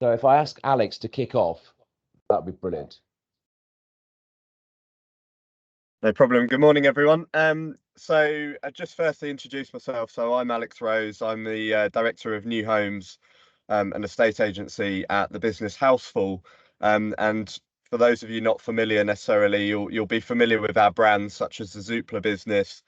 So if I ask Alex to kick off, that'd be brilliant. No problem. Good morning, everyone. So I just firstly introduce myself. So I'm Alex Rose. I'm the Director of New Homes and Estate Agency at the business Houseful. And for those of you not familiar necessarily, you'll be familiar with our brands such as the Zoopla business.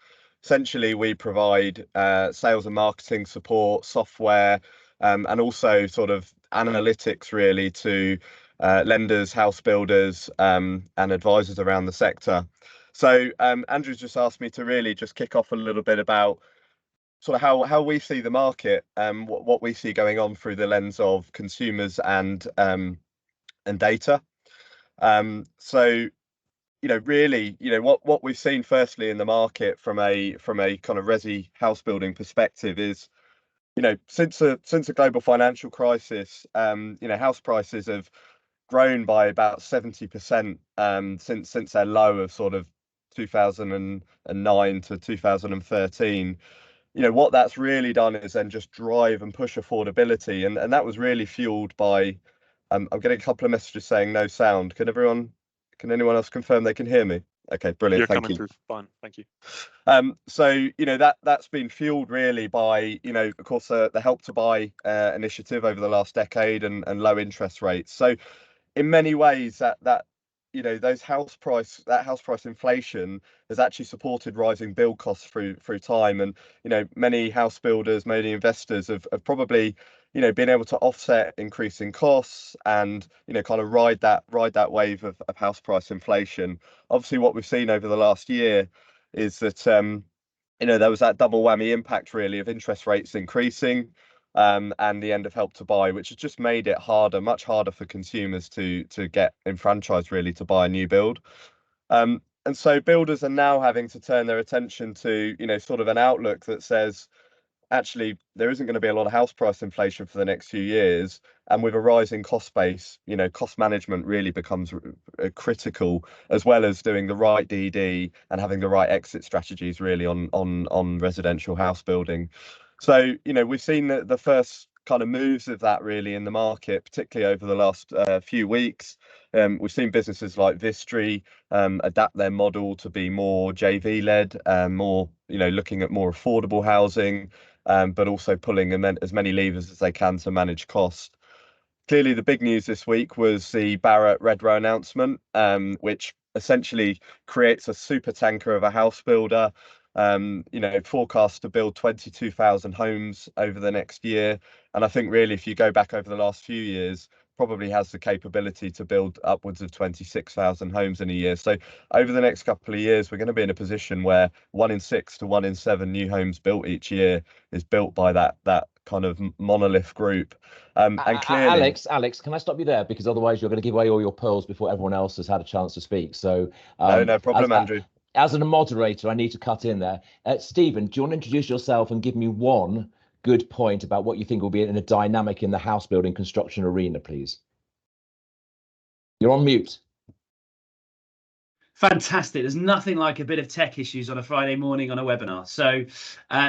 Essentially, we provide sales and marketing support, software, and also sort of analytics really to lenders, house builders, and advisors around the sector. So Andrew's just asked me to really just kick off a little bit about sort of how we see the market, what we see going on through the lens of consumers and data. So really, what we've seen firstly in the market from a kind of resi house building perspective is, since the global financial crisis, house prices have grown by about 70% since their low of sort of 2009 to 2013. What that's really done is then just drive and push affordability, and that was really fueled by I'm getting a couple of messages saying no sound. Can anyone else confirm they can hear me? Okay, brilliant. Thank you. You're coming through fine, thank you. So that's been fueled really by of course the Help to Buy initiative over the last decade and low interest rates. So in many ways that house price inflation has actually supported rising build costs through time, and many house builders, many investors have probably been able to offset increasing costs and kind of ride that wave of house price inflation. Obviously what we've seen over the last year is that there was that double whammy impact really of interest rates increasing, and the end of Help to Buy, which has just made it much harder for consumers to get enfranchised really to buy a new build. And so builders are now having to turn their attention to sort of an outlook that says actually there isn't going to be a lot of house price inflation for the next few years, and with a rising cost base, cost management really becomes critical, as well as doing the right DD and having the right exit strategies really on residential house building. So we've seen the first kind of moves of that really in the market, particularly over the last few weeks. We've seen businesses like Vistry adapt their model to be more JV led, more looking at more affordable housing, but also pulling as many levers as they can to manage cost. Clearly, the big news this week was the Barratt Redrow announcement, which essentially creates a super tanker of a house builder. Forecast to build 22,000 homes over the next year. And I think really, if you go back over the last few years, probably has the capability to build upwards of 26,000 homes in a year. So over the next couple of years, we're going to be in a position where 1 in 6 to 1 in 7 new homes built each year is built by that kind of monolith group. And clearly, Alex, can I stop you there, because otherwise you're going to give away all your pearls before everyone else has had a chance to speak. So no problem, Andrew. As a moderator, I need to cut in there. Stephen, do you want to introduce yourself and give me one good point about what you think will be in a dynamic in the house building construction arena, please? You're on mute. Fantastic. There's nothing like a bit of tech issues on a Friday morning on a webinar. So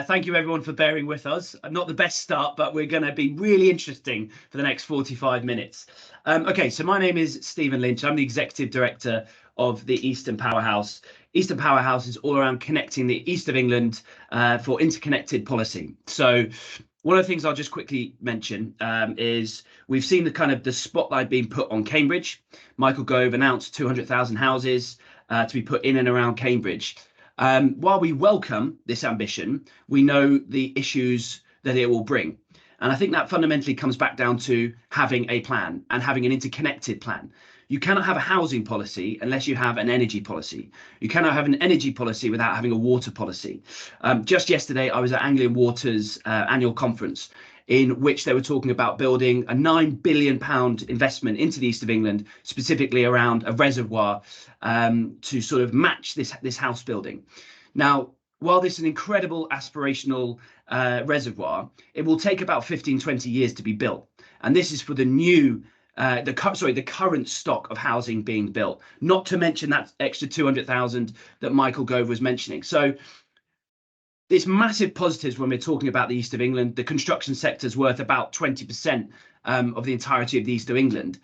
thank you everyone for bearing with us. Not the best start, but we're going to be really interesting for the next 45 minutes. Okay, so my name is Stephen Lynch. I'm the Executive Director of the Eastern Powerhouse. Eastern Powerhouse is all around connecting the East of England for interconnected policy. So one of the things I'll just quickly mention is we've seen the spotlight being put on Cambridge. Michael Gove announced 200,000 houses to be put in and around Cambridge. While we welcome this ambition, we know the issues that it will bring. And I think that fundamentally comes back down to having a plan and having an interconnected plan. You cannot have a housing policy unless you have an energy policy. You cannot have an energy policy without having a water policy. Just yesterday, I was at Anglian Water's annual conference, in which they were talking about building a £9 billion investment into the East of England, specifically around a reservoir to sort of match this house building. Now, while this is an incredible aspirational reservoir, it will take about 15-20 years to be built. And this is for the new the current stock of housing being built, not to mention that extra 200,000 that Michael Gove was mentioning. So it's massive positives when we're talking about the East of England. The construction sector is worth about 20% of the entirety of the East of England.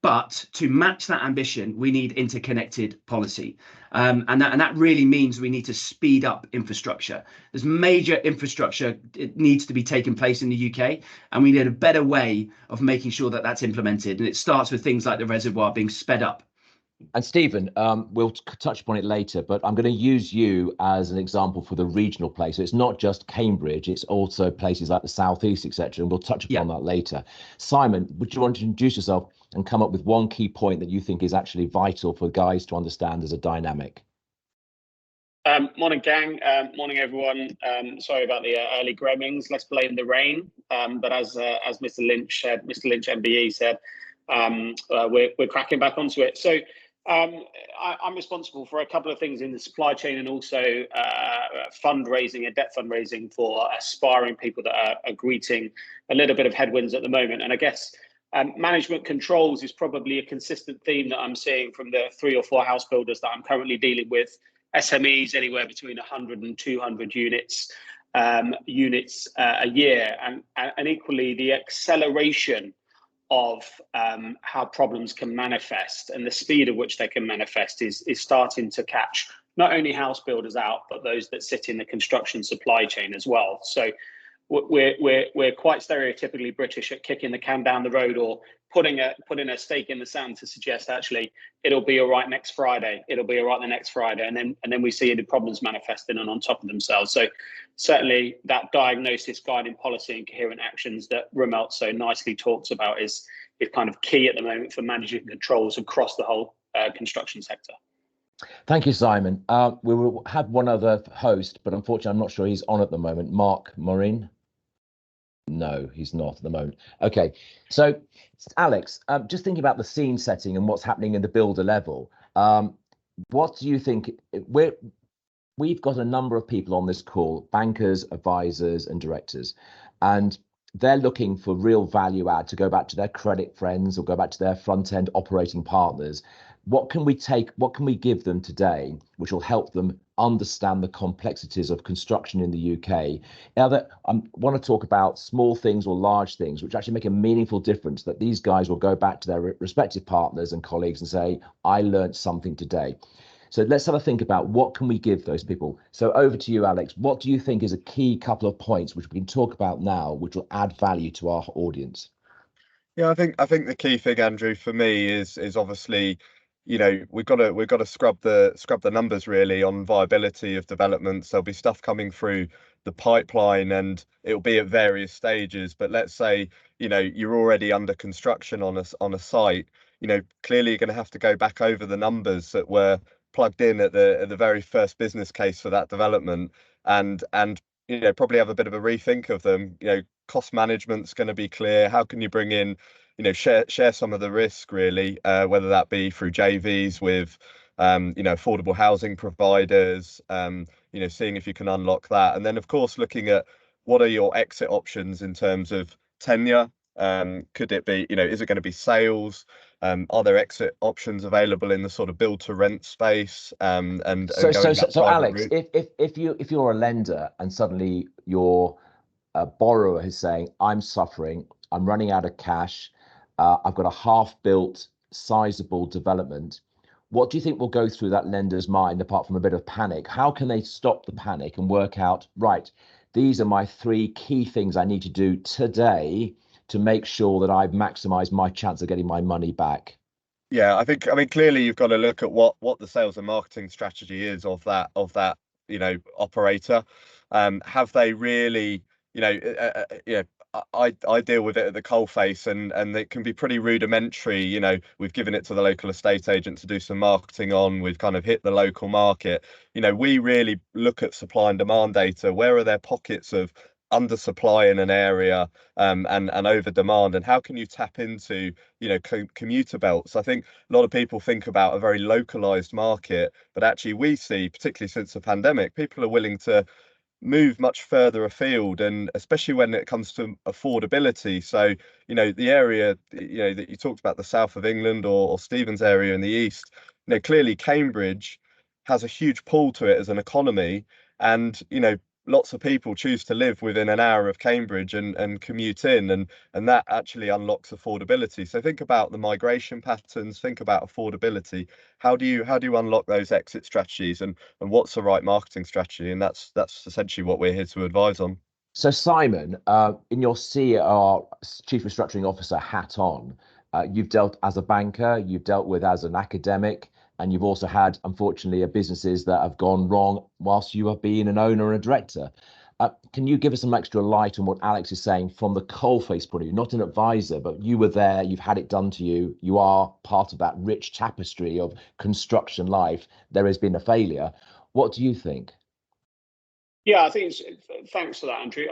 But to match that ambition, we need interconnected policy. And that really means we need to speed up infrastructure. There's major infrastructure, it needs to be taking place in the UK, and we need a better way of making sure that that's implemented. And it starts with things like the reservoir being sped up. And Stephen, we'll touch upon it later, but I'm going to use you as an example for the regional play. So it's not just Cambridge, it's also places like the Southeast, etc. And we'll touch upon that later. Simon, would you want to introduce yourself and come up with one key point that you think is actually vital for guys to understand as a dynamic? Morning, gang. Morning, everyone. Sorry about the early gremlins. Let's blame the rain. But as Mr. Lynch said, Mr. Lynch MBE said, we're cracking back onto it. So I'm responsible for a couple of things in the supply chain and also fundraising and debt fundraising for aspiring people that are greeting a little bit of headwinds at the moment. And I guess management controls is probably a consistent theme that I'm seeing from the 3 or 4 house builders that I'm currently dealing with. SMEs anywhere between 100 and 200 units a year, and equally the acceleration of how problems can manifest and the speed at which they can manifest is starting to catch not only house builders out, but those that sit in the construction supply chain as well. So we're quite stereotypically British at kicking the can down the road or putting a stake in the sand to suggest actually it'll be all right next Friday, it'll be all right the next Friday, and then we see the problems manifesting and on top of themselves. So certainly that diagnosis, guiding policy and coherent actions that Rumelt so nicely talks about is kind of key at the moment for managing controls across the whole construction sector. Thank you, Simon. We will have one other host, but unfortunately I'm not sure he's on at the moment. Mark Maureen? No, he's not at the moment. Okay, so Alex, just thinking about the scene setting and what's happening in the builder level, what do you think? We've got a number of people on this call, bankers, advisors and directors, and they're looking for real value add to go back to their credit friends or go back to their front end operating partners. What can we give them today which will help them understand the complexities of construction in the UK? Now that I want to talk about small things or large things which actually make a meaningful difference, that these guys will go back to their respective partners and colleagues and say, I learned something today. So let's have a think about what can we give those people. So over to you, Alex. What do you think is a key couple of points which we can talk about now, which will add value to our audience? Yeah, I think the key thing, Andrew, for me is obviously, you know, we've got to scrub the numbers really on viability of developments. There'll be stuff coming through the pipeline and it'll be at various stages. But let's say, you know, you're already under construction on a site, you know, clearly you're going to have to go back over the numbers that were plugged in at the very first business case for that development, and you know, probably have a bit of a rethink of them. You know, cost management's going to be clear. How can you bring in, you know, share some of the risk really, whether that be through JVs with you know, affordable housing providers, you know, seeing if you can unlock that, and then of course looking at what are your exit options in terms of tenure. Could it be, you know, is it going to be sales? Are there exit options available in the sort of build to rent space? And so Alex, if you're a lender and suddenly your borrower is saying, I'm suffering, I'm running out of cash, I've got a half-built sizable development, what do you think will go through that lender's mind apart from a bit of panic? How can they stop the panic and work out, right, these are my 3 key things I need to do today to make sure that I've maximized my chance of getting my money back? Yeah, I mean, clearly you've got to look at what the sales and marketing strategy is of that, you know, operator. Have they really, you know, I deal with it at the coalface, and it can be pretty rudimentary. You know, we've given it to the local estate agent to do some marketing on. We've kind of hit the local market. You know, we really look at supply and demand data. Where are there pockets of undersupply in an area, and over demand, and how can you tap into, you know, commuter belts? I think a lot of people think about a very localized market, but actually we see, particularly since the pandemic, people are willing to move much further afield, and especially when it comes to affordability. So, you know, the area, you know, that you talked about, the south of England or Stephen's area in the east, you know, clearly Cambridge has a huge pull to it as an economy, and, you know, lots of people choose to live within an hour of Cambridge and commute in, and that actually unlocks affordability. So think about the migration patterns, think about affordability. How do you unlock those exit strategies, and what's the right marketing strategy? And that's essentially what we're here to advise on. So Simon, in your CR, Chief Restructuring Officer hat on, you've dealt as a banker, you've dealt with as an academic, and you've also had, unfortunately, businesses that have gone wrong whilst you have been an owner and a director. Can you give us some extra light on what Alex is saying from the coalface point of view, not an advisor, but you were there, you've had it done to you, you are part of that rich tapestry of construction life. There has been a failure. What do you think? Yeah, I think thanks for that, Andrew.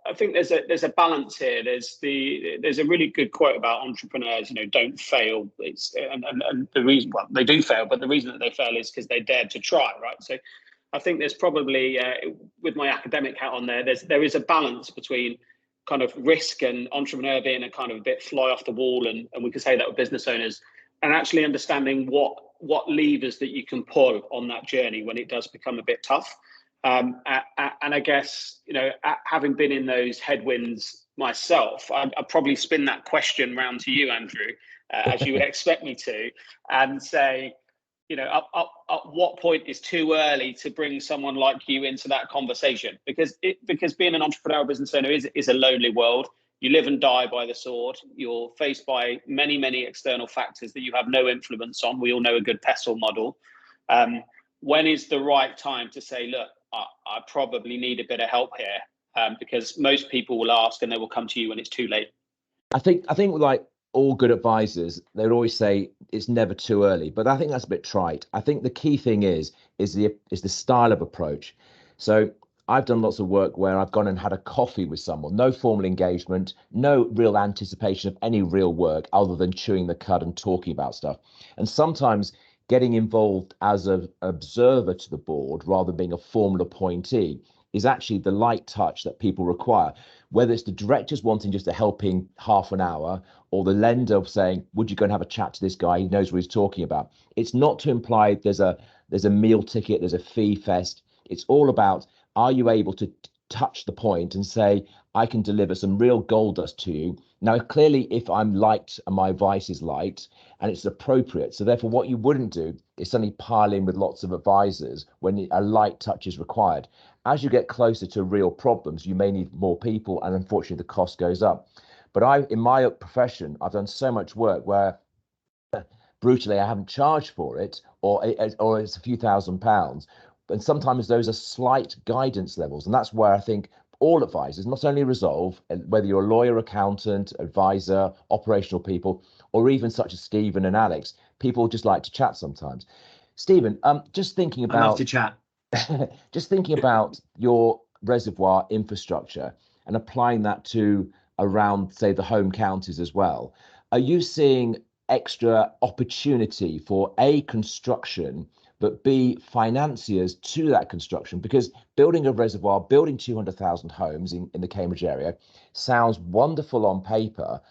I think there's a balance here. There's a really good quote about entrepreneurs, don't fail. And the reason, well, they do fail, but the reason that they fail is because they dared to try, right? So I think there's probably, with my academic hat on there is a balance between kind of risk and entrepreneur being a kind of a bit fly off the wall, and we could say that with business owners, and actually understanding what levers that you can pull on that journey when it does become a bit tough. And I guess, having been in those headwinds myself, I'd probably spin that question round to you, Andrew, as you would expect me to, and say, at what point is too early to bring someone like you into that conversation? Because being an entrepreneurial business owner is a lonely world. You live and die by the sword. You're faced by many, many external factors that you have no influence on. We all know a good pestle model. When is the right time to say, look, I probably need a bit of help here, because most people will ask and they will come to you when it's too late. I think like all good advisors, they'd always say it's never too early, but I think that's a bit trite. I think the key thing is the style of approach. So I've done lots of work where I've gone and had a coffee with someone, no formal engagement, no real anticipation of any real work other than chewing the cud and talking about stuff. And sometimes getting involved as an observer to the board rather than being a formal appointee is actually the light touch that people require, whether it's the directors wanting just a helping half an hour or the lender saying, would you go and have a chat to this guy? He knows what he's talking about. It's not to imply there's a meal ticket, there's a fee fest. It's all about, are you able to touch the point and say, I can deliver some real gold dust to you. Now, clearly, if I'm liked and my advice is liked and it's appropriate, so therefore what you wouldn't do is suddenly pile in with lots of advisors when a light touch is required. As you get closer to real problems, you may need more people, and unfortunately the cost goes up. But in my profession, I've done so much work where brutally I haven't charged for it, or it's a few £1,000s. And sometimes those are slight guidance levels. And that's where I think all advisors, not only ReSolve, whether you're a lawyer, accountant, advisor, operational people, or even such as Stephen and Alex, people just like to chat sometimes. Stephen, just thinking about... I love to chat. Just thinking about your reservoir infrastructure and applying that to around, say, the home counties as well. Are you seeing extra opportunity for A, construction, but B, financiers to that construction? Because building a reservoir, building 200,000 homes in the Cambridge area sounds wonderful on paper,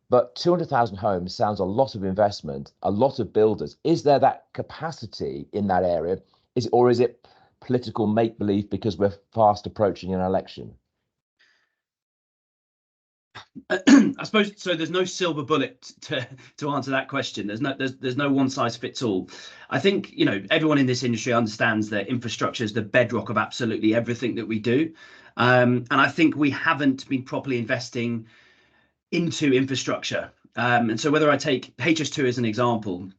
but 200,000 homes sounds a lot of investment, a lot of builders. Is there that capacity in that area? Or is it political make-believe because we're fast approaching an election? I suppose so. There's no silver bullet to answer that question. There's no one size fits all. I think everyone in this industry understands that infrastructure is the bedrock of absolutely everything that we do, and I think we haven't been properly investing into infrastructure. And so whether I take HS2 as an example,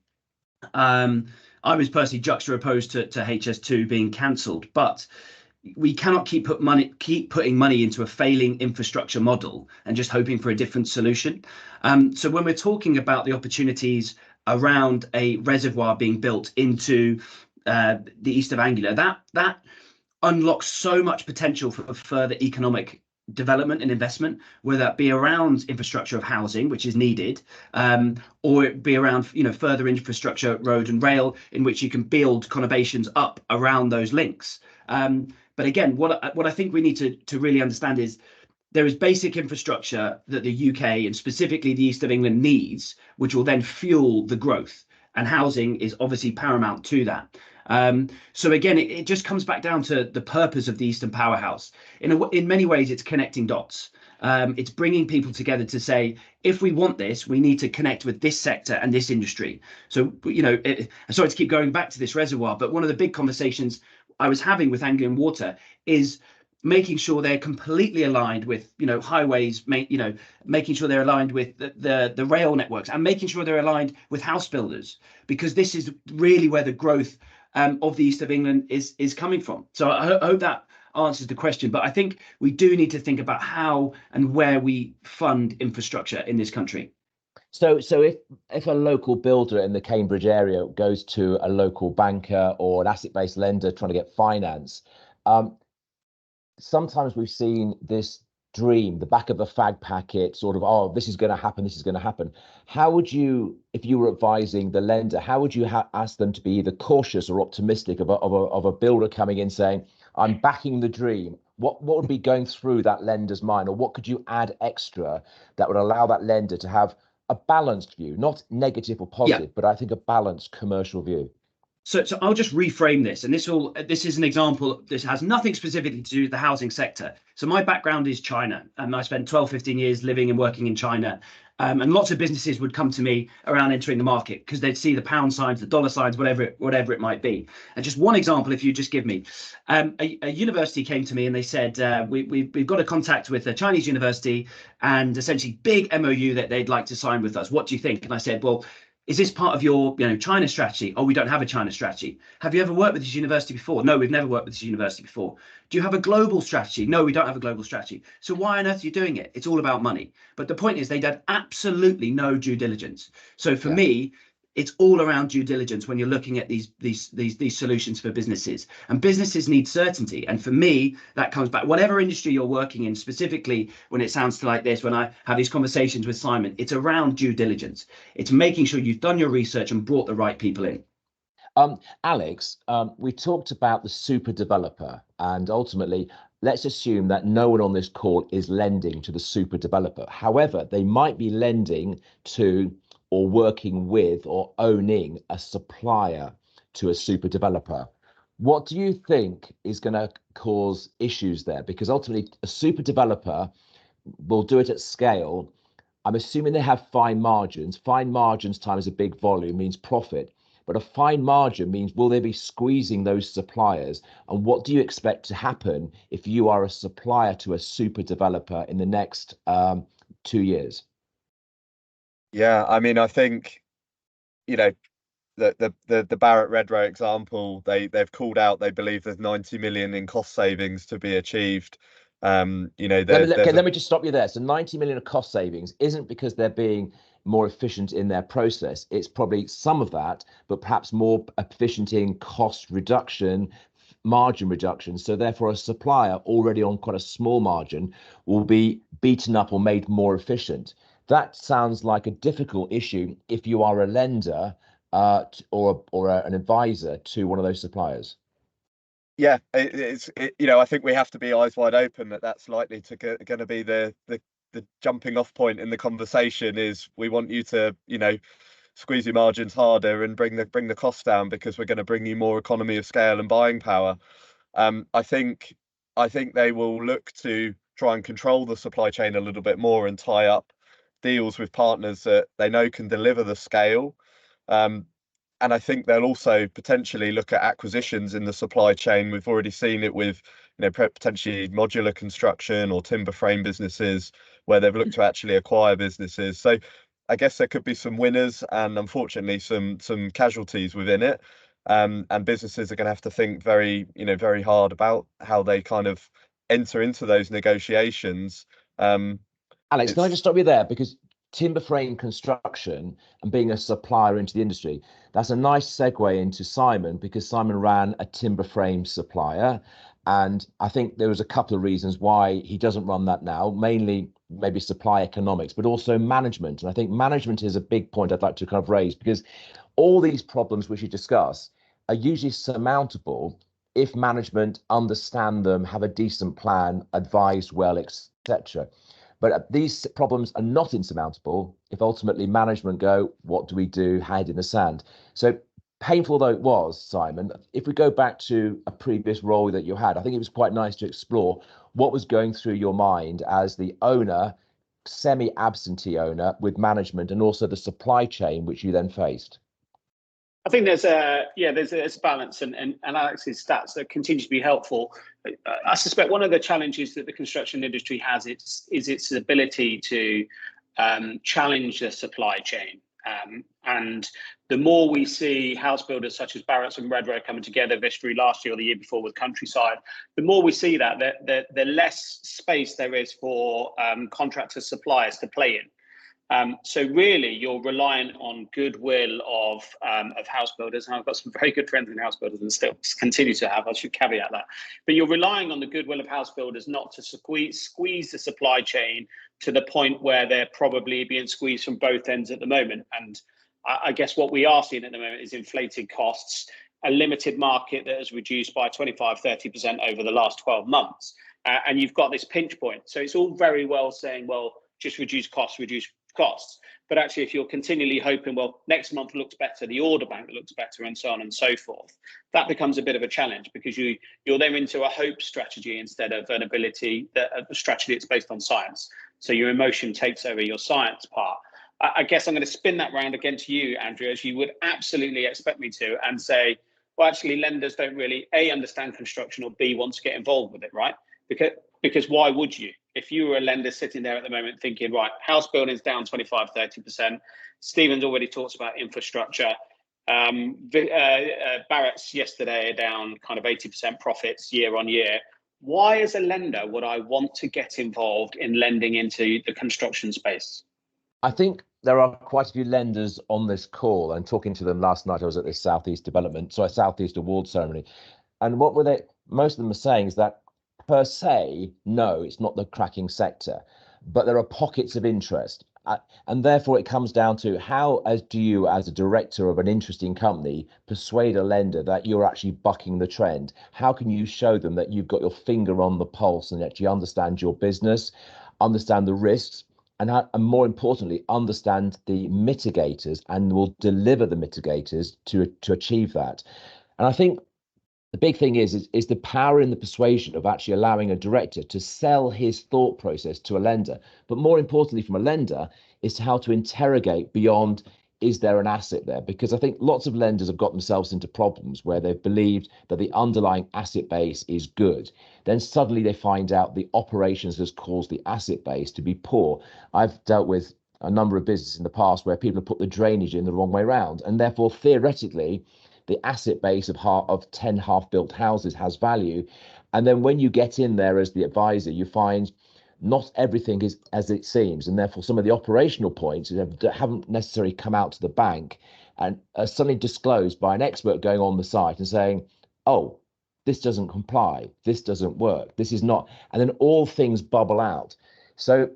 I was personally juxtaposed to HS2 being cancelled, but we cannot keep putting money into a failing infrastructure model and just hoping for a different solution. So when we're talking about the opportunities around a reservoir being built into the east of Anglia, that unlocks so much potential for further economic development and investment, whether that be around infrastructure of housing, which is needed, or it be around further infrastructure, road and rail, in which you can build conurbations up around those links. But again, what I think we need to really understand is there is basic infrastructure that the UK and specifically the east of England needs, which will then fuel the growth. and housing is obviously paramount to that. So again, it just comes back down to the purpose of the Eastern Powerhouse. In many ways, it's connecting dots. It's bringing people together to say, if we want this, we need to connect with this sector and this industry. So, you know, sorry to keep going back to this reservoir, but one of the big conversations I was having with Anglian Water is making sure they're completely aligned with, you know, highways, making sure they're aligned with the rail networks, and making sure they're aligned with house builders, because this is really where the growth of the east of England is coming from. So I hope that answers the question, but I think we do need to think about how and where we fund infrastructure in this country. So if a local builder in the Cambridge area goes to a local banker or an asset-based lender trying to get finance, sometimes we've seen this dream, the back of a fag packet, sort of, oh, this is going to happen, this is going to happen. How would you, if you were advising the lender, how would you ask them to be either cautious or optimistic of a builder coming in saying, I'm backing the dream? What would be going through that lender's mind, or what could you add extra that would allow that lender to have a balanced view, not negative or positive, but I think a balanced commercial view? So I'll just reframe this, and this is an example. This has nothing specifically to do with the housing sector. So my background is China, and I spent 12-15 years living and working in China. And lots of businesses would come to me around entering the market because they'd see the pound signs, the dollar signs, whatever it might be. And just one example, if you just give me, a university came to me and they said, we've got a contact with a Chinese university and essentially big MOU that they'd like to sign with us. What do you think? And I said, well, is this part of your, China strategy? Oh, we don't have a China strategy. Have you ever worked with this university before? No, we've never worked with this university before. Do you have a global strategy? No, we don't have a global strategy. So why on earth are you doing it? It's all about money. But the point is, they did absolutely no due diligence. So for me, it's all around due diligence when you're looking at these solutions for businesses, and businesses need certainty. And for me, that comes back, whatever industry you're working in, specifically when it sounds like this, when I have these conversations with Simon, it's around due diligence. It's making sure you've done your research and brought the right people in. Alex, we talked about the super developer, and ultimately, let's assume that no one on this call is lending to the super developer. However, they might be lending to or working with or owning a supplier to a super developer. What do you think is going to cause issues there? Because ultimately, a super developer will do it at scale. I'm assuming they have fine margins. Fine margins times a big volume means profit. But a fine margin means, will they be squeezing those suppliers? And what do you expect to happen if you are a supplier to a super developer in the next 2 years? Yeah, I mean, I think, the Barratt Redrow example, they've called out, they believe there's 90 million in cost savings to be achieved. Let me just stop you there. So 90 million of cost savings isn't because they're being more efficient in their process. It's probably some of that, but perhaps more efficient in cost reduction, margin reduction. So therefore, a supplier already on quite a small margin will be beaten up or made more efficient. That sounds like a difficult issue if you are a lender or an advisor to one of those suppliers. Yeah, I think we have to be eyes wide open that that's likely to going to be the jumping off point in the conversation. Is we want you to squeeze your margins harder and bring the costs down because we're going to bring you more economy of scale and buying power. I think they will look to try and control the supply chain a little bit more and tie up deals with partners that they know can deliver the scale. And I think they'll also potentially look at acquisitions in the supply chain. We've already seen it with, potentially modular construction or timber frame businesses where they've looked to actually acquire businesses. So I guess there could be some winners and unfortunately some casualties within it. And businesses are going to have to think very hard about how they kind of enter into those negotiations. Alex, can I just stop you there? Because timber frame construction and being a supplier into the industry, that's a nice segue into Simon, because Simon ran a timber frame supplier. And I think there was a couple of reasons why he doesn't run that now, mainly maybe supply economics, but also management. And I think management is a big point I'd like to kind of raise, because all these problems which you discuss are usually surmountable if management understand them, have a decent plan, advise well, etc. But these problems are not insurmountable if ultimately management go, what do we do, head in the sand? So painful though it was, Simon, if we go back to a previous role that you had, I think it was quite nice to explore what was going through your mind as the owner, semi-absentee owner with management, and also the supply chain which you then faced. I think there's a balance, and Alex's stats that continue to be helpful. I suspect one of the challenges that the construction industry has is its ability to challenge the supply chain. And the more we see house builders such as Barratt's and Redrow coming together, Vistry last year or the year before with Countryside, the more we see that the less space there is for contractor suppliers to play in. So really, you're reliant on goodwill of house builders, and I've got some very good friends in house builders and still continue to have. I should caveat that, but you're relying on the goodwill of house builders not to squeeze the supply chain to the point where they're probably being squeezed from both ends at the moment. And I guess what we are seeing at the moment is inflated costs, a limited market that has reduced by 25-30% over the last 12 months, and you've got this pinch point. So it's all very well saying, well, just reduce costs. But actually, if you're continually hoping, well, next month looks better, the order bank looks better, and so on and so forth, that becomes a bit of a challenge, because you're then into a hope strategy instead of an ability, a strategy that's based on science. So your emotion takes over your science part. I guess I'm going to spin that round again to you, Andrew, as you would absolutely expect me to, and say, well, actually, lenders don't really A, understand construction, or B, want to get involved with it, right? Because why would you? If you were a lender sitting there at the moment thinking, right, house building's down 25-30%, Stephen's already talked about infrastructure. Barratt's yesterday are down kind of 80% profits year on year. Why, as a lender, would I want to get involved in lending into the construction space? I think there are quite a few lenders on this call, and talking to them last night, I was at this Southeast Award ceremony, and what were they? Most of them are saying is that, per se, no, it's not the cracking sector, but there are pockets of interest. And therefore, it comes down to how do you, as a director of an interesting company, persuade a lender that you're actually bucking the trend? How can you show them that you've got your finger on the pulse and actually understand your business, understand the risks, and more importantly, understand the mitigators, and will deliver the mitigators to achieve that? And I think the big thing is the power in the persuasion of actually allowing a director to sell his thought process to a lender. But more importantly, from a lender, is how to interrogate beyond, is there an asset there? Because I think lots of lenders have got themselves into problems where they've believed that the underlying asset base is good. Then suddenly they find out the operations has caused the asset base to be poor. I've dealt with a number of businesses in the past where people have put the drainage in the wrong way around, and therefore theoretically the asset base of 10 half-built houses has value. And then when you get in there as the advisor, you find not everything is as it seems, and therefore some of the operational points haven't necessarily come out to the bank and are suddenly disclosed by an expert going on the site and saying, oh, this doesn't comply, this doesn't work, this is not, and then all things bubble out. So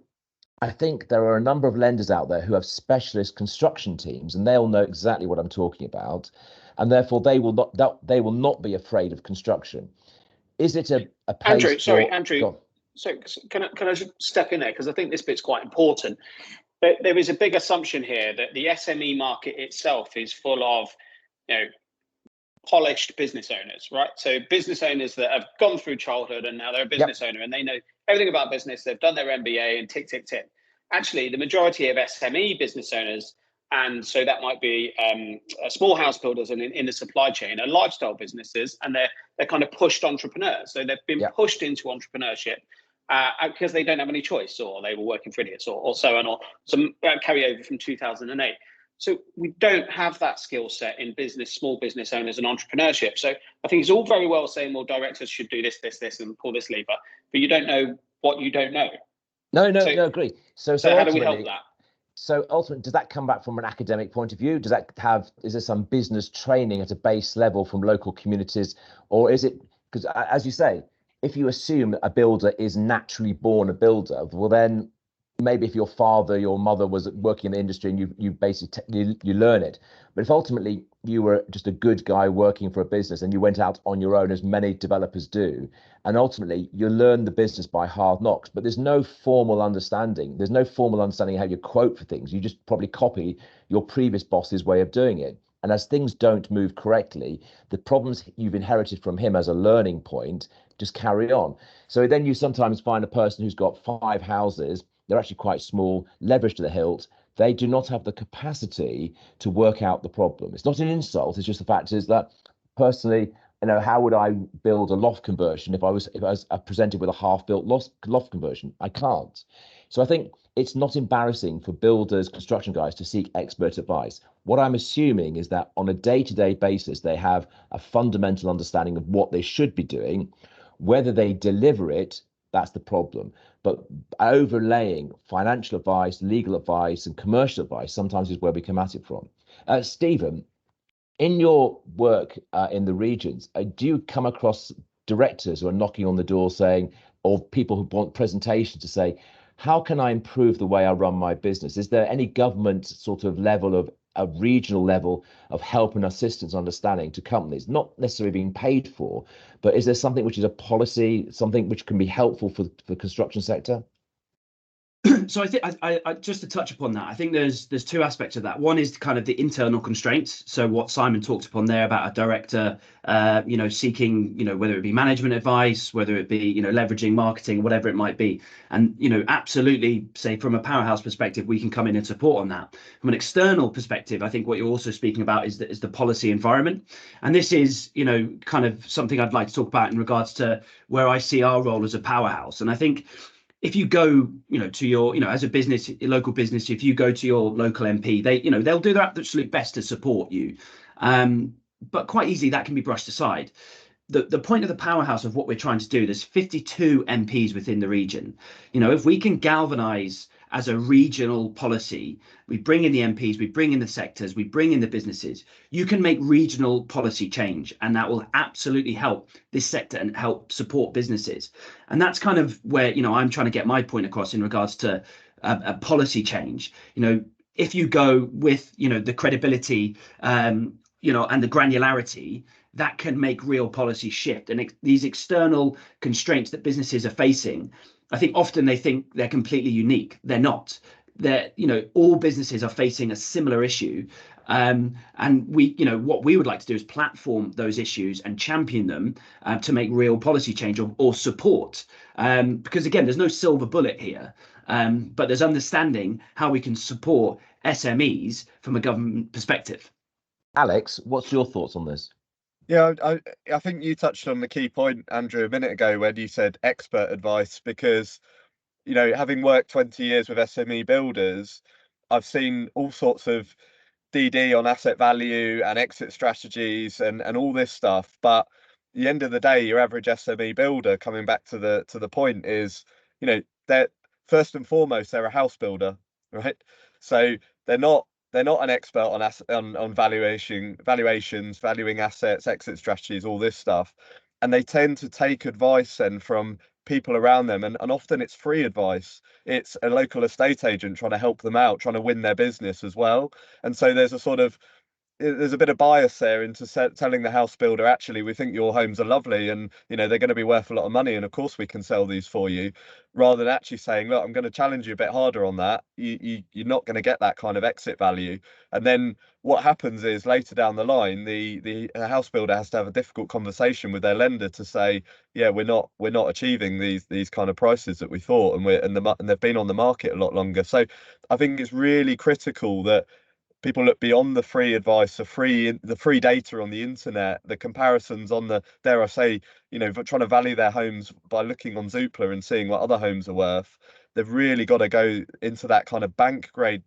I think there are a number of lenders out there who have specialist construction teams, and they'll know exactly what I'm talking about, and therefore they will not be afraid of construction. Is it a place? Andrew. So can I just step in there, because I think this bit's quite important. There is a big assumption here that the SME market itself is full of, polished business owners, right? So business owners that have gone through childhood and now they're a business owner and they know everything about business. They've done their MBA and tick, tick, tick. Actually, the majority of SME business owners, and so that might be small house builders and in the supply chain, are lifestyle businesses, and they're kind of pushed entrepreneurs. So they've been pushed into entrepreneurship because they don't have any choice, or they were working for idiots, or so on, or some carryover from 2008. So we don't have that skill set in business, small business owners and entrepreneurship. So I think it's all very well saying, well, directors should do this, and pull this lever, but you don't know what you don't know. No, agree. So how do we help that? So ultimately, does that come back from an academic point of view? Is there some business training at a base level from local communities, or is it, because as you say, if you assume a builder is naturally born a builder, well then maybe if your father, your mother was working in the industry and you basically you learn it. But if ultimately you were just a good guy working for a business and you went out on your own, as many developers do, and ultimately you learn the business by hard knocks, but there's no formal understanding. There's no formal understanding how you quote for things. You just probably copy your previous boss's way of doing it. And as things don't move correctly, the problems you've inherited from him as a learning point just carry on. So then you sometimes find a person who's got 5 houses. They're actually quite small, leveraged to the hilt. They do not have the capacity to work out the problem. It's not an insult. It's just the fact is that personally, how would I build a loft conversion if I was presented with a half-built loft conversion? I can't. So I think it's not embarrassing for builders, construction guys to seek expert advice. What I'm assuming is that on a day-to-day basis, they have a fundamental understanding of what they should be doing. Whether they deliver it, that's the problem. But overlaying financial advice, legal advice, and commercial advice sometimes is where we come at it from. Stephen, in your work in the regions, do you come across directors who are knocking on the door saying, or people who want presentations to say, how can I improve the way I run my business? Is there any government sort of level of a regional level of help and assistance understanding to companies, not necessarily being paid for, but is there something which is a policy, something which can be helpful for the construction sector? So I think I just to touch upon that, I think there's 2 aspects of that. One is kind of the internal constraints. So what Simon talked upon there about a director, seeking, whether it be management advice, whether it be, leveraging marketing, whatever it might be. And, absolutely, say from a Powerhouse perspective, we can come in and support on that. From an external perspective, I think what you're also speaking about is the policy environment. And this is, kind of something I'd like to talk about in regards to where I see our role as a Powerhouse. And I think if you go, to your, as a business, your local business, if you go to your local MP, they'll do their absolute best to support you. But quite easily that can be brushed aside. The point of the Powerhouse of what we're trying to do, there's 52 MPs within the region. If we can galvanize as a regional policy, we bring in the MPs, we bring in the sectors, we bring in the businesses, you can make regional policy change, and that will absolutely help this sector and help support businesses. And that's kind of where, I'm trying to get my point across in regards to a policy change. If you go with, the credibility, and the granularity, that can make real policy shift. And these external constraints that businesses are facing, I think often they think they're completely unique. They're not. All businesses are facing a similar issue. And what we would like to do is platform those issues and champion them to make real policy change or support. Because again, there's no silver bullet here, but there's understanding how we can support SMEs from a government perspective. Alex, what's your thoughts on this? Yeah, I think you touched on the key point, Andrew, a minute ago when you said expert advice, because, having worked 20 years with SME builders, I've seen all sorts of DD on asset value and exit strategies and all this stuff. But at the end of the day, your average SME builder, coming back to the point, is, they're first and foremost, they're a house builder, right? So they're not an expert on valuations, valuing assets, exit strategies, all this stuff. And they tend to take advice then from people around them. And often it's free advice. It's a local estate agent trying to help them out, trying to win their business as well. And so there's a bit of bias there into telling the house builder, actually, we think your homes are lovely and, they're going to be worth a lot of money. And of course we can sell these for you, rather than actually saying, look, I'm going to challenge you a bit harder on that. You're not going to get that kind of exit value. And then what happens is later down the line, the house builder has to have a difficult conversation with their lender to say, yeah, we're not achieving these kind of prices that we thought, and they've been on the market a lot longer. So I think it's really critical that people look beyond the free advice, the free data on the internet, the comparisons on the, dare I say, trying to value their homes by looking on Zoopla and seeing what other homes are worth. They've really got to go into that kind of bank grade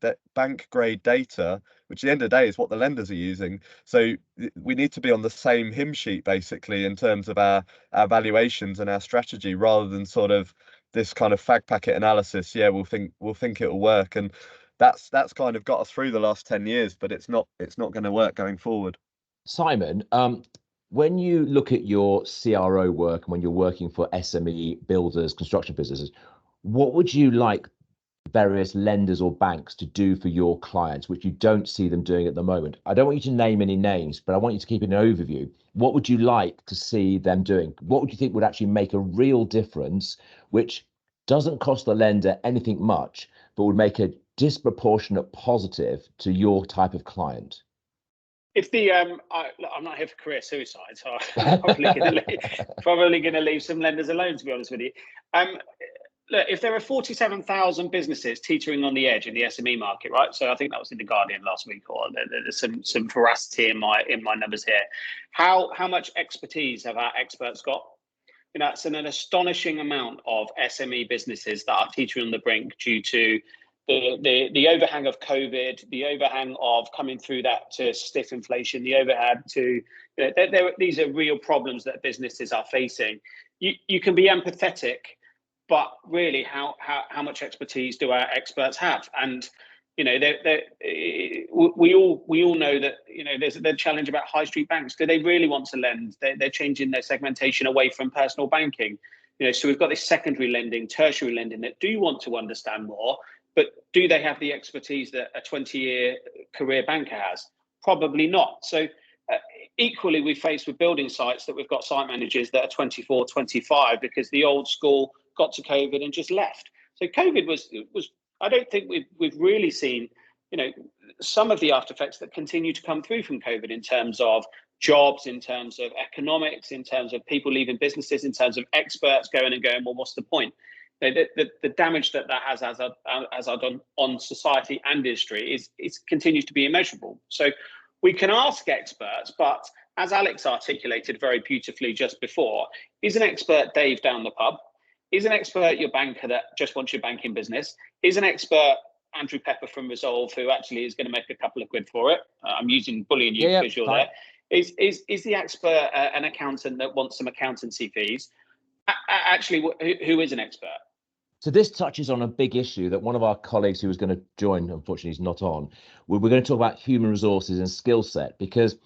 data, which at the end of the day is what the lenders are using. So we need to be on the same hymn sheet, basically, in terms of our valuations and our strategy, rather than sort of this kind of fag packet analysis. Yeah, we'll think it'll work. And that's kind of got us through the last 10 years, but it's not going to work going forward. Simon, when you look at your CRO work and when you're working for SME builders, construction businesses, what would you like various lenders or banks to do for your clients, which you don't see them doing at the moment? I don't want you to name any names, but I want you to keep an overview. What would you like to see them doing? What would you think would actually make a real difference, which doesn't cost the lender anything much, but would make a disproportionate positive to your type of client? If the I'm not here for career suicide, so I'm probably going to leave some lenders alone, to be honest with you. Look, if there are 47,000 businesses teetering on the edge in the SME market, right? So I think that was in the Guardian last week, or there's some veracity in my numbers here. How much expertise have our experts got? You know, it's an astonishing amount of SME businesses that are teetering on the brink due to the overhang of COVID, the overhang of coming through that to stiff inflation, the overhang to, you know, these are real problems that businesses are facing. You can be empathetic, but really, how much expertise do our experts have? And you know, we all know that, you know, there's the challenge about high street banks. Do they really want to lend? They're changing their segmentation away from personal banking. You know, so we've got this secondary lending, tertiary lending that do want to understand more, but do they have the expertise that a 20-year career banker has? Probably not. So equally, we face with building sites that we've got site managers that are 24, 25 because the old school got to COVID and just left. So COVID was I don't think we've really seen, you know, some of the after effects that continue to come through from COVID in terms of jobs, in terms of economics, in terms of people leaving businesses, in terms of experts going, well, what's the point? The damage that has done on society and industry is continues to be immeasurable. So we can ask experts, but as Alex articulated very beautifully just before, is an expert Dave down the pub? Is an expert your banker that just wants your banking business? Is an expert Andrew Pepper from ReSolve, who actually is going to make a couple of quid for it? I'm using bullying you because you're there. Is the expert an accountant that wants some accountancy fees? Actually, who is an expert? So this touches on a big issue that one of our colleagues who was going to join, unfortunately, is not on. We're going to talk about human resources and skill set, because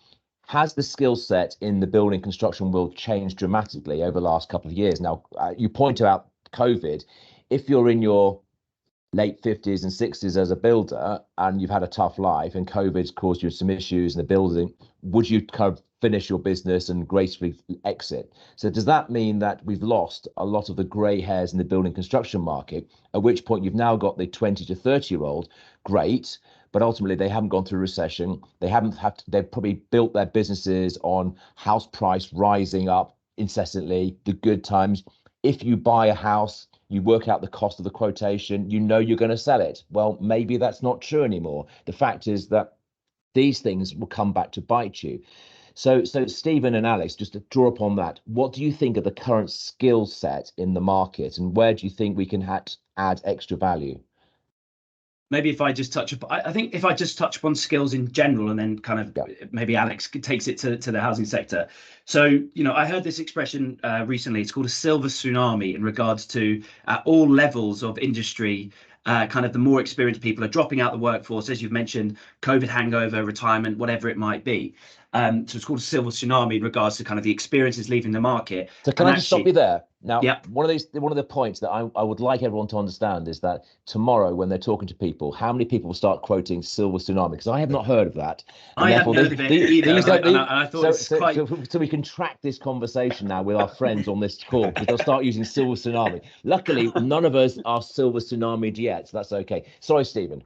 has the skill set in the building construction world changed dramatically over the last couple of years? Now, you point out COVID. If you're in your late 50s and 60s as a builder and you've had a tough life and COVID's caused you some issues in the building, would you kind of finish your business and gracefully exit? So does that mean that we've lost a lot of the grey hairs in the building construction market, at which point you've now got the 20 to 30-year-old, great, but ultimately they haven't gone through a recession. They've probably built their businesses on house price rising up incessantly, the good times. If you buy a house, you work out the cost of the quotation, you know you're going to sell it. Well, maybe that's not true anymore. The fact is that these things will come back to bite you. So Stephen and Alex, just to draw upon that, what do you think of the current skill set in the market, and where do you think we can add extra value? Maybe if I just touch upon, I think if I just touch upon skills in general, and then kind of maybe Alex takes it to the housing sector. So, you know, I heard this expression recently. It's called a silver tsunami in regards to at all levels of industry. Kind of the more experienced people are dropping out the workforce, as you've mentioned, COVID hangover, retirement, whatever it might be. So it's called a silver tsunami in regards to kind of the experiences leaving the market. So can I just stop you there? Now, yep. One of the points that I would like everyone to understand is that tomorrow, when they're talking to people, how many people will start quoting silver tsunami? Because I have not heard of that. I haven't heard of it either. I thought it's quite... So we can track this conversation now with our friends on this call, because they'll start using silver tsunami. Luckily, none of us are silver tsunami'd yet, so that's okay. Sorry, Stephen.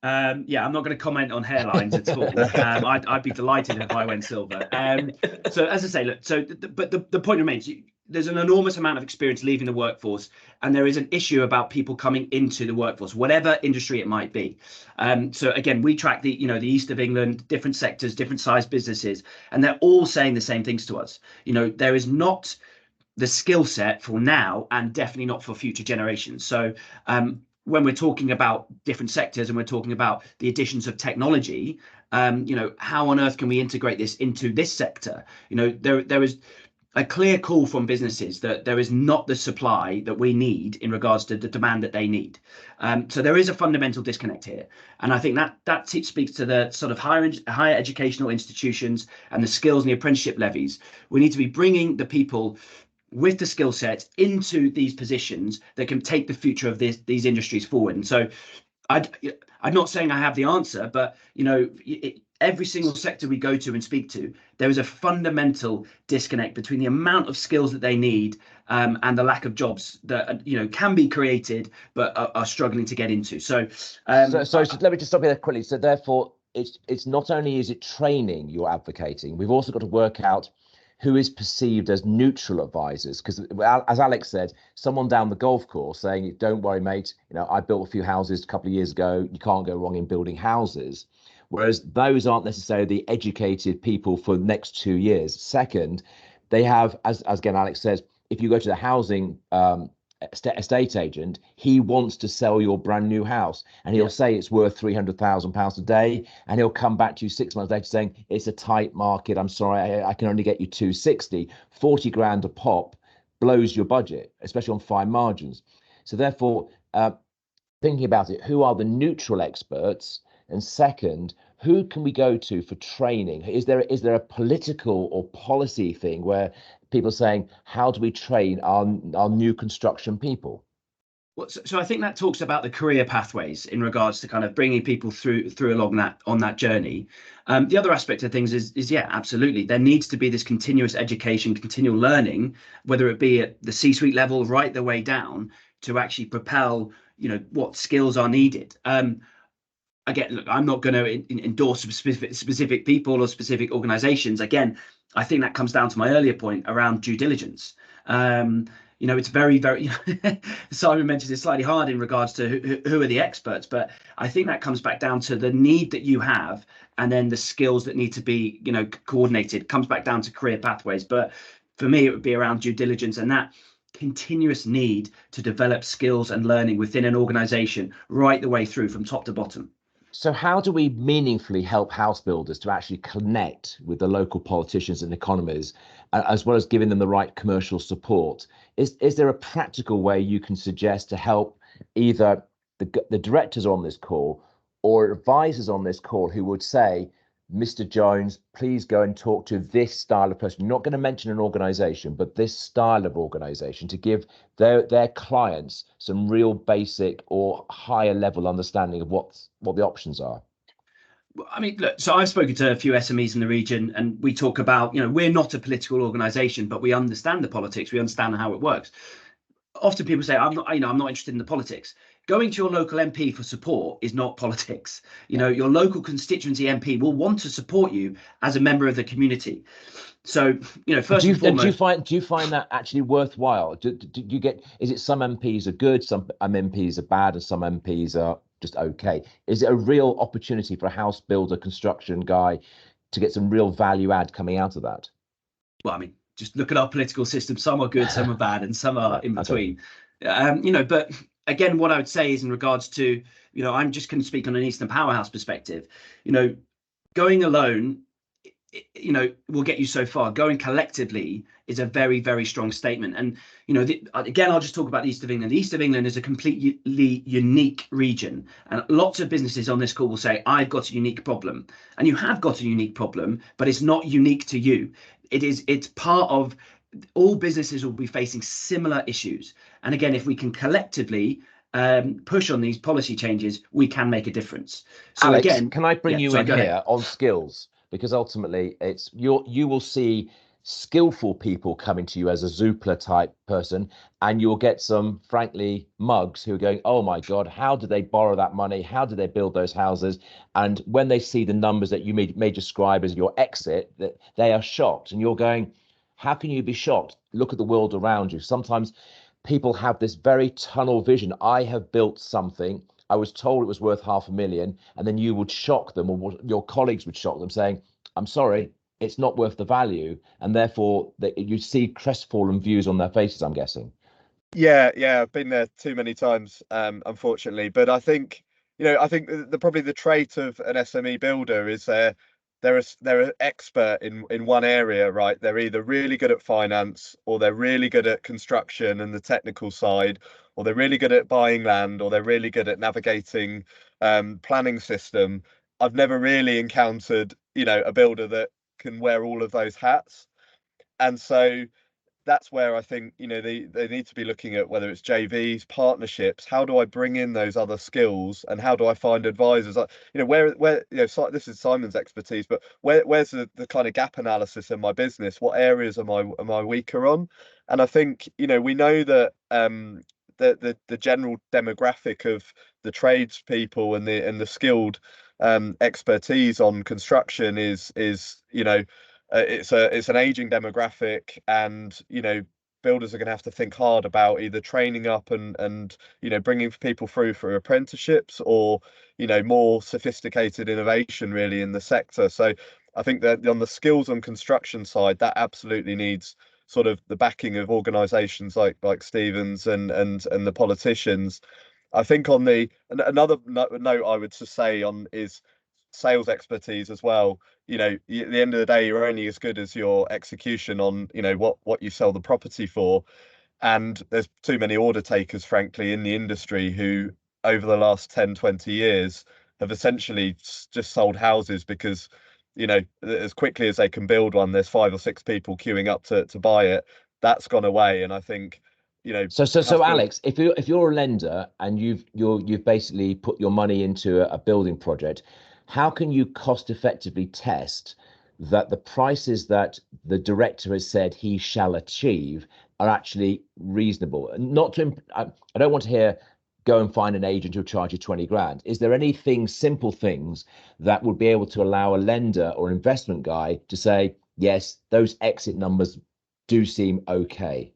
Yeah, I'm not going to comment on hairlines at all. I'd be delighted if I went silver. So as I say, look, but the point remains, there's an enormous amount of experience leaving the workforce, and there is an issue about people coming into the workforce, whatever industry it might be. So again, we track the East of England, different sectors, different size businesses, and they're all saying the same things to us. You know, there is not the skill set for now, and definitely not for future generations. So when we're talking about different sectors and we're talking about the additions of technology, you know, how on earth can we integrate this into this sector? You know, there is a clear call from businesses that there is not the supply that we need in regards to the demand that they need. So there is a fundamental disconnect here. And I think that speaks to the sort of higher educational institutions and the skills and the apprenticeship levies. We need to be bringing the people with the skill sets into these positions that can take the future of these industries forward. And so I'm not saying I have the answer, but every single sector we go to and speak to, there is a fundamental disconnect between the amount of skills that they need and the lack of jobs that can be created but are struggling to get into. So let me just stop you there quickly. So therefore, it's not only is it training you're advocating, we've also got to work out who is perceived as neutral advisors, because as Alex said, someone down the golf course saying, don't worry, mate, I built a few houses a couple of years ago, you can't go wrong in building houses. Whereas those aren't necessarily the educated people for the next 2 years. Second, they have, as again Alex says, if you go to the housing estate agent, he wants to sell your brand new house, and he'll say it's worth £300,000 a day, and he'll come back to you 6 months later saying it's a tight market, I'm sorry, I can only get you 260. 40 grand a pop blows your budget, especially on fine margins. So therefore, thinking about it, who are the neutral experts? And second, who can we go to for training? Is there a political or policy thing where people are saying, how do we train our new construction people? Well, so I think that talks about the career pathways in regards to kind of bringing people through along on that journey. The other aspect of things is yeah, absolutely. There needs to be this continuous education, continual learning, whether it be at the C-suite level, right the way down, to actually propel, what skills are needed. Again, look, I'm not going to endorse specific people or specific organizations. Again, I think that comes down to my earlier point around due diligence. It's very, very, Simon mentioned it's slightly hard in regards to who are the experts, but I think that comes back down to the need that you have, and then the skills that need to be, coordinated. It comes back down to career pathways. But for me, it would be around due diligence and that continuous need to develop skills and learning within an organization right the way through from top to bottom. So how do we meaningfully help house builders to actually connect with the local politicians and economies, as well as giving them the right commercial support? Is there a practical way you can suggest to help either the directors on this call or advisors on this call who would say, Mr. Jones, please go and talk to this style of person. You're not going to mention an organization, but this style of organization, to give their clients some real basic or higher level understanding of what the options are. I mean, look, so I've spoken to a few SMEs in the region, and we talk about, we're not a political organization, but we understand the politics. We understand how it works. Often people say, I'm not interested in the politics. Going to your local MP for support is not politics. Your local constituency MP will want to support you as a member of the community. So, first and foremost, do you find that actually worthwhile? Do you get, is it some MPs are good, some MPs are bad, and some MPs are just okay? Is it a real opportunity for a house builder, construction guy to get some real value add coming out of that? Well, I mean, just look at our political system. Some are good, some are bad, and some are in between. But again, what I would say is in regards to, I'm just going to speak on an Eastern Powerhouse perspective. Going alone, will get you so far. Going collectively is a very, very strong statement. And, again, I'll just talk about the East of England. The East of England is a completely unique region. And lots of businesses on this call will say, I've got a unique problem. And you have got a unique problem, but it's not unique to you. It's part of, all businesses will be facing similar issues. And again, if we can collectively push on these policy changes, we can make a difference. So Alex, again, can I bring you in here on skills? Because ultimately it's you will see skillful people coming to you as a Zoopla type person, and you'll get some, frankly, mugs who are going, oh my God, how did they borrow that money? How did they build those houses? And when they see the numbers that you may describe as your exit, that they are shocked. And you're going, how can you be shocked? Look at the world around you. Sometimes people have this very tunnel vision. I have built something. I was told it was worth $500,000, and then you would shock them, or your colleagues would shock them saying, I'm sorry, it's not worth the value. And therefore you see crestfallen views on their faces, I'm guessing. Yeah, I've been there too many times, unfortunately. But I think, probably the trait of an SME builder is they're an expert in one area, right? They're either really good at finance, or they're really good at construction and the technical side, or they're really good at buying land, or they're really good at navigating planning system. I've never really encountered, a builder that can wear all of those hats. And so that's where I think, you know, they need to be looking at whether it's JVs, partnerships. How do I bring in those other skills, and how do I find advisors? You know, where you know, so this is Simon's expertise, but where's the kind of gap analysis in my business? What areas am I weaker on? And I think, you know, we know that the general demographic of the tradespeople and the skilled expertise on construction is you know, it's an aging demographic, and you know, builders are going to have to think hard about either training up and you know, bringing people through for apprenticeships, or you know, more sophisticated innovation really in the sector. So I think that on the skills on construction side, that absolutely needs sort of the backing of organisations like Stevens and the politicians. I think on another note I would just say on is sales expertise as well. You know, at the end of the day, you're only as good as your execution on, you know, what you sell the property for. And there's too many order takers, frankly, in the industry who over the last 10, 20 years have essentially just sold houses because, you know, as quickly as they can build one, there's 5 or 6 people queuing up to buy it. That's gone away. And I think, you know, so Alex, if you're a lender and you've basically put your money into a building project, how can you cost effectively test that the prices that the director has said he shall achieve are actually reasonable? Not to, I don't want to hear go and find an agent who'll charge you 20 grand. Is there anything, simple things that would be able to allow a lender or investment guy to say, yes, those exit numbers do seem okay?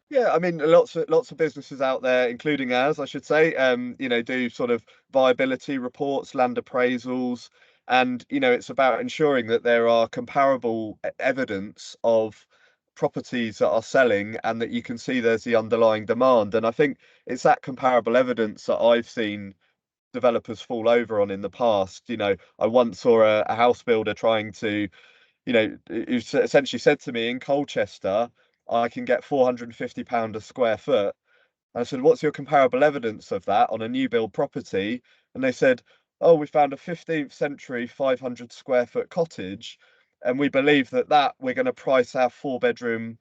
Yeah, I mean, lots of businesses out there, including ours, I should say, you know, do sort of viability reports, land appraisals, and you know, it's about ensuring that there are comparable evidence of properties that are selling, and that you can see there's the underlying demand. And I think it's that comparable evidence that I've seen developers fall over on in the past. You know, I once saw a house builder trying to, you know, who essentially said to me in Colchester, I can get £450 a square foot. And I said, what's your comparable evidence of that on a new build property? And they said, oh, we found a 15th century 500 square foot cottage, and we believe that we're going to price our 4-bedroom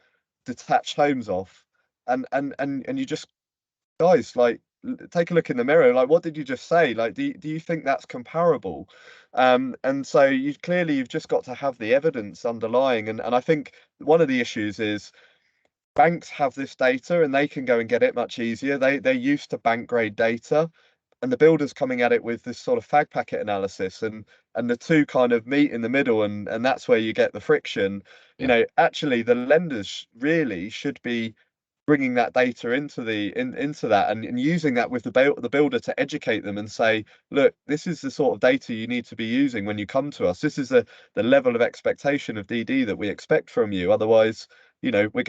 detached homes off. And you just, guys, like, take a look in the mirror. Like, what did you just say? Like, do you think that's comparable? And so you've just got to have the evidence underlying. And I think one of the issues is banks have this data and they can go and get it much easier. They're used to bank grade data, and the builders coming at it with this sort of fag packet analysis, and the two kind of meet in the middle, and that's where you get the friction. You know, actually the lenders really should be bringing that data into that, and using that with the builder to educate them and say, look, this is the sort of data you need to be using when you come to us. This is the level of expectation of DD that we expect from you. Otherwise, you know, we're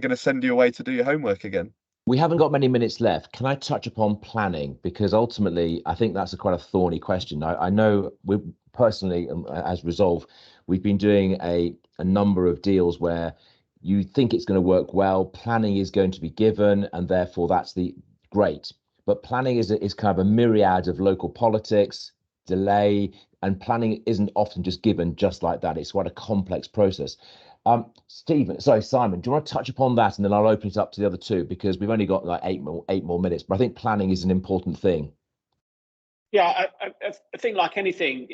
gonna send you away to do your homework again. We haven't got many minutes left. Can I touch upon planning? Because ultimately, I think that's quite a thorny question. I know we personally, as ReSolve, we've been doing a number of deals where you think it's going to work well, planning is going to be given, and therefore that's the great. But planning is kind of a myriad of local politics, delay, and planning isn't often just given just like that. It's quite a complex process. Simon, do you want to touch upon that, and then I'll open it up to the other two, because we've only got like eight more minutes, but I think planning is an important thing. Yeah, I think like anything,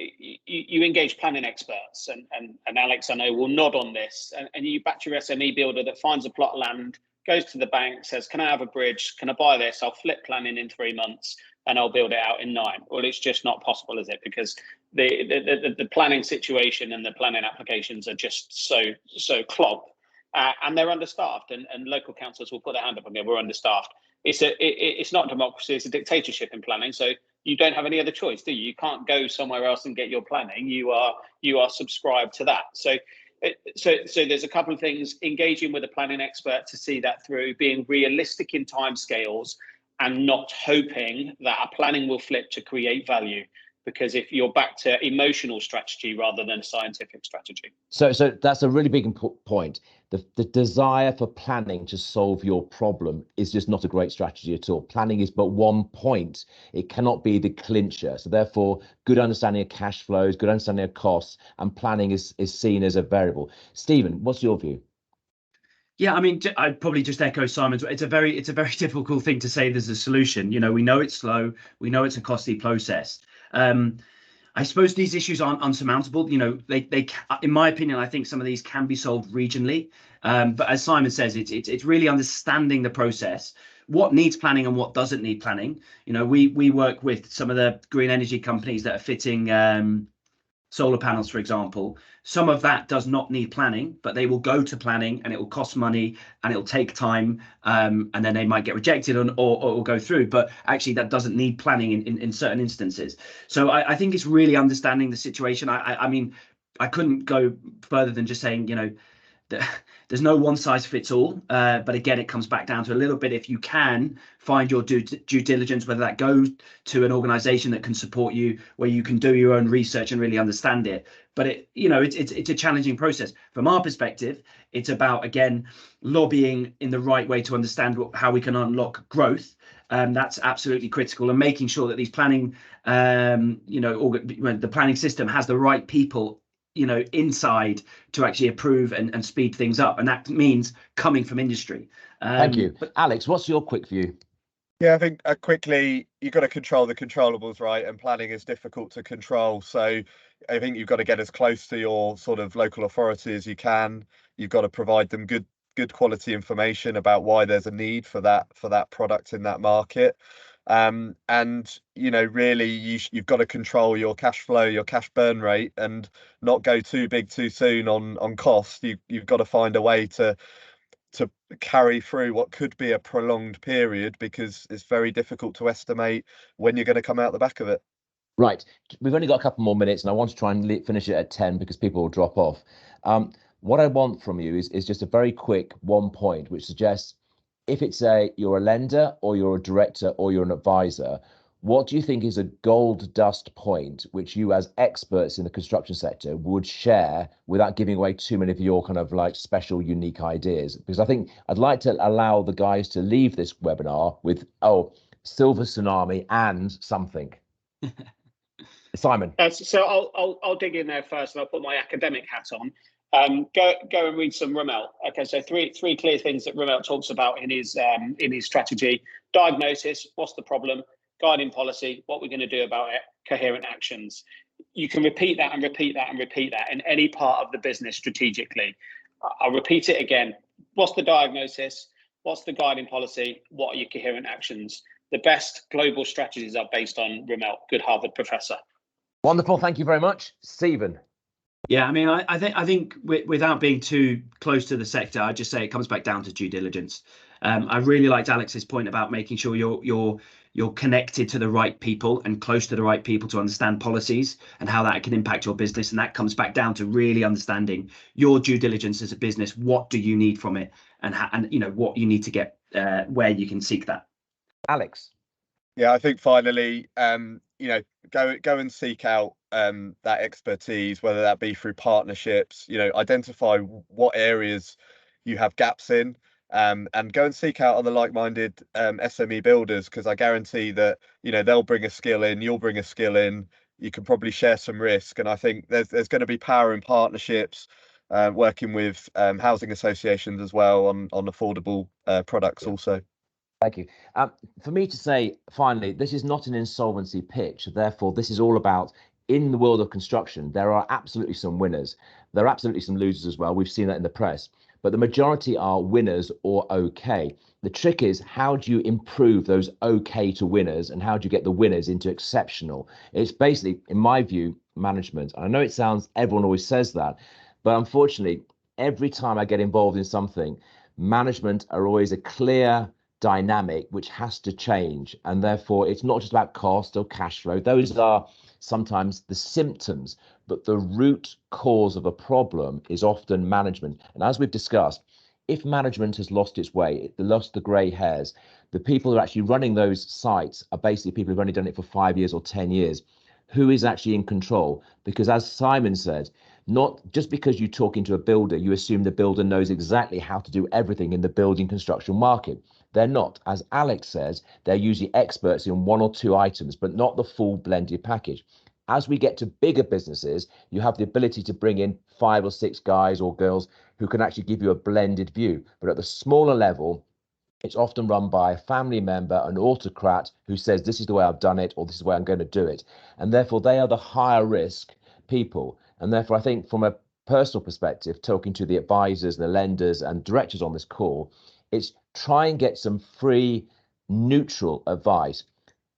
you engage planning experts, and Alex, I know, will nod on this, and you back to your SME builder that finds a plot of land, goes to the bank, says, can I have a bridge? Can I buy this? I'll flip planning in 3 months and I'll build it out in 9. Well, it's just not possible, is it? Because the planning situation and the planning applications are just so clogged, and they're understaffed, and local councils will put their hand up and go, we're understaffed. It's not democracy, it's a dictatorship in planning. So you don't have any other choice, do you? You can't go somewhere else and get your planning. You are subscribed to that. So there's a couple of things: engaging with a planning expert to see that through, being realistic in timescales, and not hoping that our planning will flip to create value. Because if you're back to emotional strategy rather than scientific strategy. So that's a really big point. The desire for planning to solve your problem is just not a great strategy at all. Planning is but one point. It cannot be the clincher. So therefore, good understanding of cash flows, good understanding of costs, and planning is seen as a variable. Stephen, what's your view? Yeah, I mean, I'd probably just echo Simon's. It's a very difficult thing to say there's a solution. You know, we know it's slow. We know it's a costly process. I suppose these issues aren't unsurmountable. You know, they in my opinion, I think some of these can be solved regionally. But as Simon says, it's really understanding the process, what needs planning and what doesn't need planning. You know, we work with some of the green energy companies that are fitting solar panels, for example. Some of that does not need planning, but they will go to planning and it will cost money and it will take time, and then they might get rejected or go through. But actually, that doesn't need planning in certain instances. So I think it's really understanding the situation. I mean, I couldn't go further than just saying, you know, there's no one size fits all, but again, it comes back down to a little bit, if you can find your due diligence, whether that goes to an organization that can support you, where you can do your own research and really understand it. But it's a challenging process. From our perspective, it's about, again, lobbying in the right way to understand how we can unlock growth. That's absolutely critical, and making sure that these planning, the planning system has the right people, you know, inside to actually approve and speed things up, and that means coming from industry. Thank you. But Alex, what's your quick view? Yeah, I think quickly, you've got to control the controllables, right? And planning is difficult to control. So I think you've got to get as close to your sort of local authority as you can. You've got to provide them good quality information about why there's a need for that product in that market. And you know, really, you've got to control your cash flow, your cash burn rate, and not go too big too soon on cost. You've got to find a way to carry through what could be a prolonged period, because it's very difficult to estimate when you're going to come out the back of it. Right, we've only got a couple more minutes, and I want to try and finish it at 10 because people will drop off. What I want from you is just a very quick 1 point, which suggests, if it's you're a lender or you're a director or you're an advisor, what do you think is a gold dust point which you, as experts in the construction sector, would share without giving away too many of your kind of like special, unique ideas? Because I think I'd like to allow the guys to leave this webinar with, silver tsunami and something. Simon. So I'll dig in there first, and I'll put my academic hat on. Go and read some Rummel. Okay, so three clear things that Rummel talks about in his strategy: diagnosis, what's the problem; guiding policy, what we're going to do about it; coherent actions. You can repeat that and repeat that and repeat that in any part of the business strategically. I'll repeat it again. What's the diagnosis? What's the guiding policy? What are your coherent actions? The best global strategies are based on Rummel, good Harvard professor. Wonderful, thank you very much, Stephen. Yeah, I mean, I think without being too close to the sector, I'd just say it comes back down to due diligence. I really liked Alex's point about making sure you're connected to the right people and close to the right people to understand policies and how that can impact your business. And that comes back down to really understanding your due diligence as a business. What do you need from it, and what you need to get, where you can seek that. Alex. Yeah, I think finally, go and seek out that expertise, whether that be through partnerships. Identify what areas you have gaps in, and go and seek out other like-minded SME builders, because I guarantee that they'll bring a skill in, you'll bring a skill in, you can probably share some risk. And I think there's going to be power in partnerships, working with housing associations as well on affordable products also. Thank you. For me to say, finally, this is not an insolvency pitch. Therefore, this is all about, in the world of construction, there are absolutely some winners. There are absolutely some losers as well. We've seen that in the press. But the majority are winners or okay. The trick is, how do you improve those okay to winners, and how do you get the winners into exceptional? It's basically, in my view, management. I know everyone always says that, but unfortunately, every time I get involved in something, management are always a clear dynamic which has to change, and therefore it's not just about cost or cash flow. Those are sometimes the symptoms, but the root cause of a problem is often management. And as we've discussed, if management has lost its way, lost the grey hairs, the people who are actually running those sites are basically people who've only done it for 5 years or 10 years. Who is actually in control? Because as Simon said, not just because you talk into a builder, you assume the builder knows exactly how to do everything in the building construction market. They're not. As Alex says, they're usually experts in 1 or 2 items, but not the full blended package. As we get to bigger businesses, you have the ability to bring in 5 or 6 guys or girls who can actually give you a blended view. But at the smaller level, it's often run by a family member, an autocrat who says, this is the way I've done it, or this is the way I'm going to do it. And therefore, they are the higher risk people. And therefore, I think from a personal perspective, talking to the advisors, the lenders and directors on this call, it's try and get some free, neutral advice.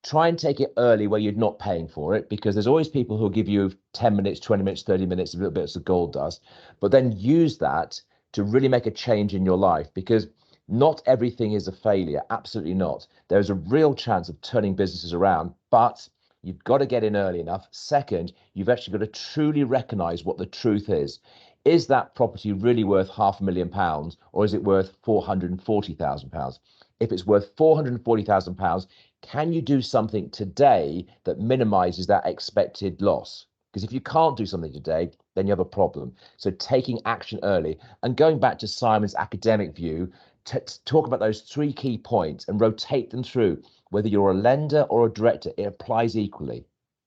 Try and take it early where you're not paying for it, because there's always people who'll give you 10 minutes, 20 minutes, 30 minutes, a little bit of gold dust, but then use that to really make a change in your life, because not everything is a failure. Absolutely not. There's a real chance of turning businesses around, but you've got to get in early enough. Second, you've actually got to truly recognize what the truth is. Is that property really worth £500,000 or is it worth £440,000? If it's worth £440,000, can you do something today that minimizes that expected loss? Because if you can't do something today, then you have a problem. So taking action early, and going back to Simon's academic view, to talk about those 3 key points and rotate them through. Whether you're a lender or a director, it applies equally.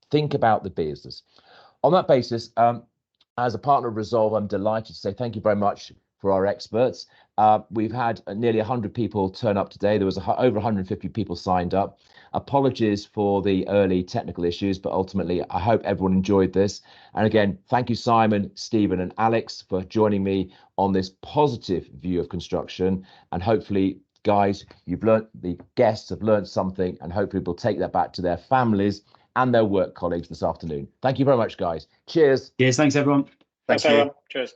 Think about the business. On that basis, as a partner of ReSolve, I'm delighted to say thank you very much for our experts. We've had nearly 100 people turn up today. There was over 150 people signed up. Apologies for the early technical issues, but ultimately, I hope everyone enjoyed this. And again, thank you, Simon, Stephen, and Alex for joining me on this positive view of construction. And hopefully, guys, the guests have learned something, and hopefully we'll take that back to their families and their work colleagues this afternoon. Thank you very much, guys. Cheers. Cheers. Thanks, everyone. Thanks, everyone. Cheers.